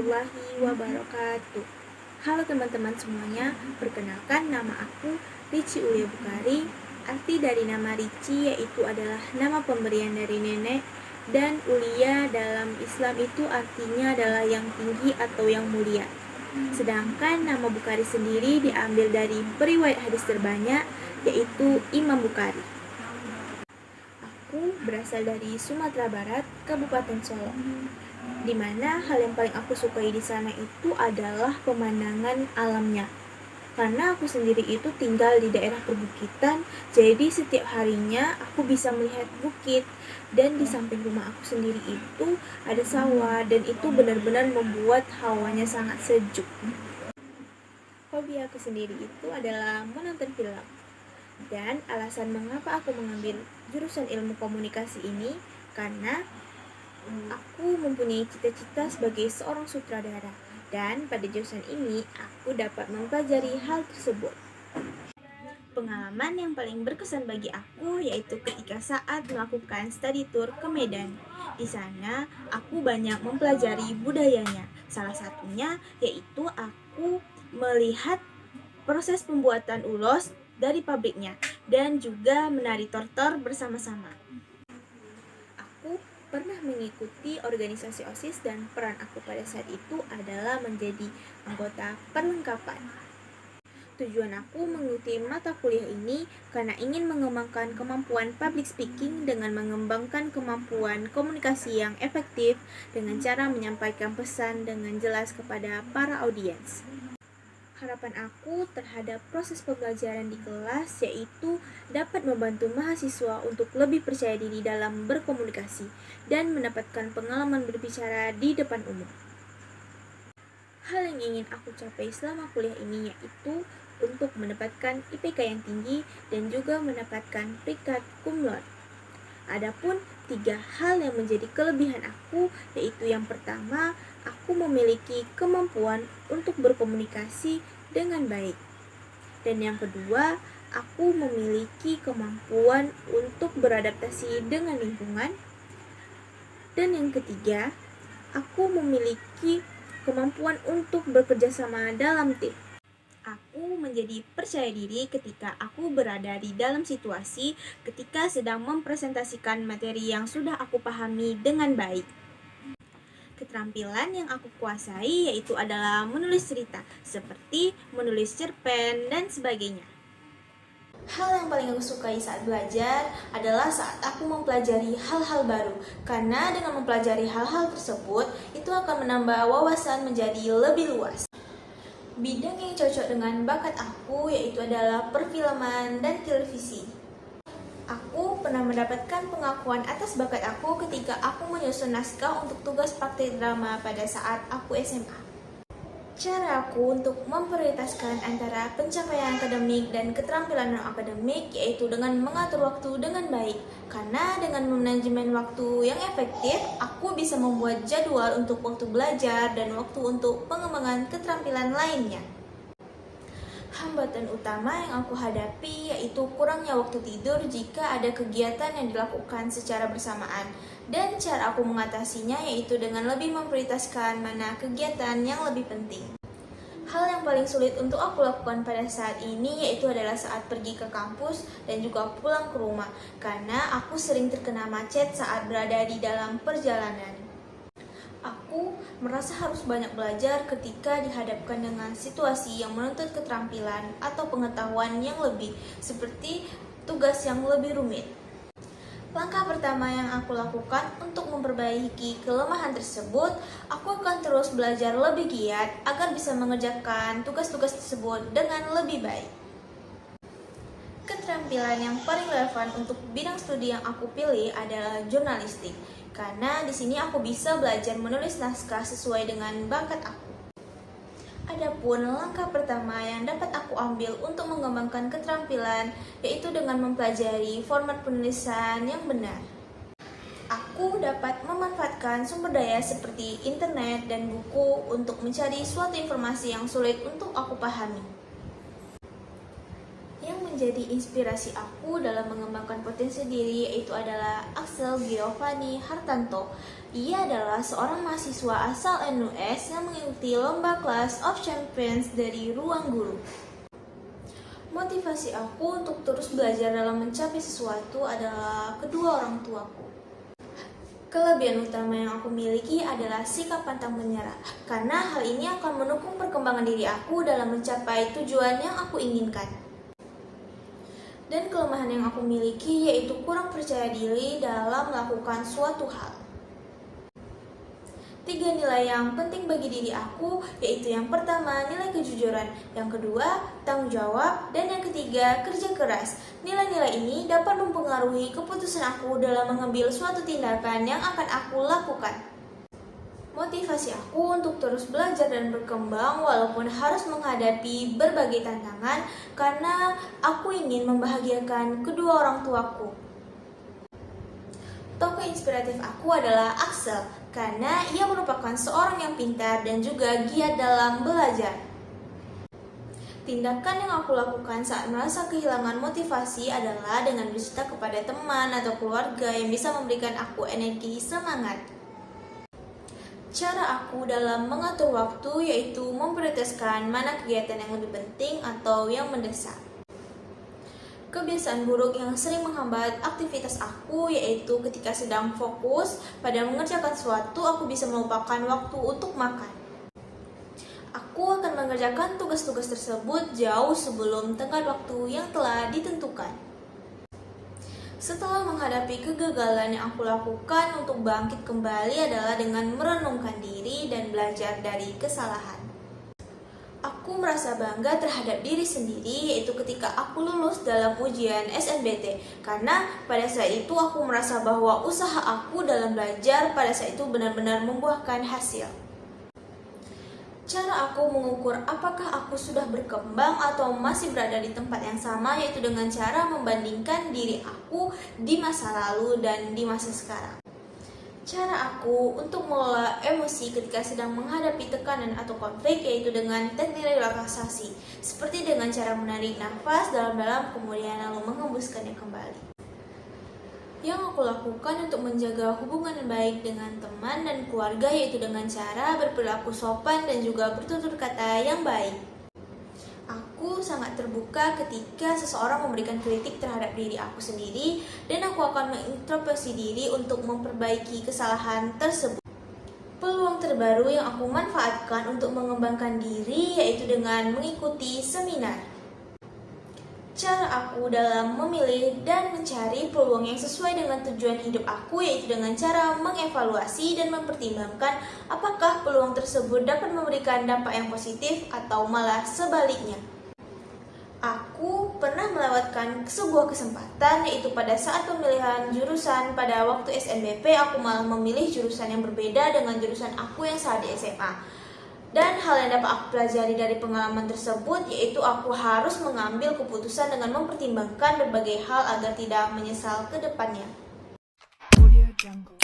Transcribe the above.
warahmatullahi wabarakatuh. Halo teman-teman semuanya, perkenalkan nama aku Rici Ulia Bukhari. Arti dari nama Rici yaitu adalah nama pemberian dari nenek, dan Ulia dalam Islam itu artinya adalah yang tinggi atau yang mulia. Sedangkan nama Bukhari sendiri diambil dari periwayat hadis terbanyak, yaitu Imam Bukhari. Aku berasal dari Sumatera Barat, Kabupaten Solok, di mana hal yang paling aku sukai di sana itu adalah pemandangan alamnya. Karena aku sendiri itu tinggal di daerah perbukitan, jadi setiap harinya aku bisa melihat bukit, dan di samping rumah aku sendiri itu ada sawah, dan itu benar-benar membuat hawanya sangat sejuk. Hobi aku sendiri itu adalah menonton film. Dan alasan mengapa aku mengambil jurusan ilmu komunikasi ini karena aku mempunyai cita-cita sebagai seorang sutradara, dan pada jurusan ini aku dapat mempelajari hal tersebut. Pengalaman yang paling berkesan bagi aku yaitu ketika saat melakukan study tour ke Medan. Di sana aku banyak mempelajari budayanya. Salah satunya yaitu aku melihat proses pembuatan ulos dari pabriknya dan juga menari tortor bersama-sama. Aku pernah mengikuti organisasi OSIS dan peran aku pada saat itu adalah menjadi anggota perlengkapan. Tujuan aku mengikuti mata kuliah ini karena ingin mengembangkan kemampuan public speaking dengan mengembangkan kemampuan komunikasi yang efektif dengan cara menyampaikan pesan dengan jelas kepada para audiens. Harapan aku terhadap proses pembelajaran di kelas yaitu dapat membantu mahasiswa untuk lebih percaya diri dalam berkomunikasi dan mendapatkan pengalaman berbicara di depan umum. Hal yang ingin aku capai selama kuliah ini yaitu untuk mendapatkan IPK yang tinggi dan juga mendapatkan peringkat cum laude. Adapun 3 hal yang menjadi kelebihan aku yaitu yang pertama, aku memiliki kemampuan untuk berkomunikasi dengan baik. Dan yang kedua, aku memiliki kemampuan untuk beradaptasi dengan lingkungan. Dan yang ketiga, aku memiliki kemampuan untuk bekerja sama dalam tim. Aku menjadi percaya diri ketika aku berada di dalam situasi ketika sedang mempresentasikan materi yang sudah aku pahami dengan baik. Keterampilan yang aku kuasai yaitu adalah menulis cerita, seperti menulis cerpen dan sebagainya. Hal yang paling aku sukai saat belajar adalah saat aku mempelajari hal-hal baru, karena dengan mempelajari hal-hal tersebut, itu akan menambah wawasan menjadi lebih luas. Bidang yang cocok dengan bakat aku yaitu adalah perfilman dan televisi. Aku pernah mendapatkan pengakuan atas bakat aku ketika aku menyusun naskah untuk tugas praktik drama pada saat aku SMA. Cara aku untuk memprioritaskan antara pencapaian akademik dan keterampilan non-akademik yaitu dengan mengatur waktu dengan baik. Karena dengan manajemen waktu yang efektif, aku bisa membuat jadwal untuk waktu belajar dan waktu untuk pengembangan keterampilan lainnya. Hambatan utama yang aku hadapi yaitu kurangnya waktu tidur jika ada kegiatan yang dilakukan secara bersamaan. Dan cara aku mengatasinya yaitu dengan lebih memprioritaskan mana kegiatan yang lebih penting. Hal yang paling sulit untuk aku lakukan pada saat ini yaitu adalah saat pergi ke kampus dan juga pulang ke rumah, karena aku sering terkena macet saat berada di dalam perjalanan. Aku merasa harus banyak belajar ketika dihadapkan dengan situasi yang menuntut keterampilan atau pengetahuan yang lebih, seperti tugas yang lebih rumit. Langkah pertama yang aku lakukan untuk memperbaiki kelemahan tersebut, aku akan terus belajar lebih giat agar bisa mengerjakan tugas-tugas tersebut dengan lebih baik. Keterampilan yang paling relevan untuk bidang studi yang aku pilih adalah jurnalistik, karena di sini aku bisa belajar menulis naskah sesuai dengan bakat aku. Adapun langkah pertama yang dapat aku ambil untuk mengembangkan keterampilan yaitu dengan mempelajari format penulisan yang benar. Aku dapat memanfaatkan sumber daya seperti internet dan buku untuk mencari suatu informasi yang sulit untuk aku pahami. Yang menjadi inspirasi aku dalam mengembangkan potensi diri yaitu adalah Axel Giovanni Hartanto. Ia adalah seorang mahasiswa asal NUS yang mengikuti lomba Clash of Champions dari Ruang Guru. Motivasi aku untuk terus belajar dalam mencapai sesuatu adalah kedua orang tuaku. Kelebihan utama yang aku miliki adalah sikap pantang menyerah, karena hal ini akan mendukung perkembangan diri aku dalam mencapai tujuan yang aku inginkan. Dan kelemahan yang aku miliki yaitu kurang percaya diri dalam melakukan suatu hal. 3 nilai yang penting bagi diri aku yaitu yang pertama nilai kejujuran, yang kedua tanggung jawab, dan yang ketiga kerja keras. Nilai-nilai ini dapat mempengaruhi keputusan aku dalam mengambil suatu tindakan yang akan aku lakukan. Motivasi aku untuk terus belajar dan berkembang walaupun harus menghadapi berbagai tantangan karena aku ingin membahagiakan kedua orang tuaku. Tokoh inspiratif aku adalah Axel, karena ia merupakan seorang yang pintar dan juga giat dalam belajar. Tindakan yang aku lakukan saat merasa kehilangan motivasi adalah dengan bercerita kepada teman atau keluarga yang bisa memberikan aku energi semangat. Cara aku dalam mengatur waktu yaitu memprioritaskan mana kegiatan yang lebih penting atau yang mendesak. Kebiasaan buruk yang sering menghambat aktivitas aku yaitu ketika sedang fokus pada mengerjakan sesuatu, aku bisa melupakan waktu untuk makan. Aku akan mengerjakan tugas-tugas tersebut jauh sebelum tenggat waktu yang telah ditentukan. Setelah menghadapi kegagalan yang aku lakukan untuk bangkit kembali adalah dengan merenungkan diri dan belajar dari kesalahan. Aku merasa bangga terhadap diri sendiri yaitu ketika aku lulus dalam ujian SNBT, karena pada saat itu aku merasa bahwa usaha aku dalam belajar pada saat itu benar-benar membuahkan hasil. Cara aku mengukur apakah aku sudah berkembang atau masih berada di tempat yang sama yaitu dengan cara membandingkan diri aku di masa lalu dan di masa sekarang. Cara aku untuk mengelola emosi ketika sedang menghadapi tekanan atau konflik yaitu dengan teknik relaksasi, seperti dengan cara menarik nafas dalam-dalam kemudian lalu menghembuskannya kembali. Yang aku lakukan untuk menjaga hubungan yang baik dengan teman dan keluarga yaitu dengan cara berperilaku sopan dan juga bertutur kata yang baik. Aku sangat terbuka ketika seseorang memberikan kritik terhadap diri aku sendiri dan aku akan mengintrospeksi diri untuk memperbaiki kesalahan tersebut. Peluang terbaru yang aku manfaatkan untuk mengembangkan diri yaitu dengan mengikuti seminar. Cara aku dalam memilih dan mencari peluang yang sesuai dengan tujuan hidup aku yaitu dengan cara mengevaluasi dan mempertimbangkan apakah peluang tersebut dapat memberikan dampak yang positif atau malah sebaliknya. Aku pernah melewatkan sebuah kesempatan yaitu pada saat pemilihan jurusan pada waktu SNBP aku malah memilih jurusan yang berbeda dengan jurusan aku yang saat di SMA. Dan hal yang dapat aku pelajari dari pengalaman tersebut yaitu aku harus mengambil keputusan dengan mempertimbangkan berbagai hal agar tidak menyesal ke depannya. Audio Jungle.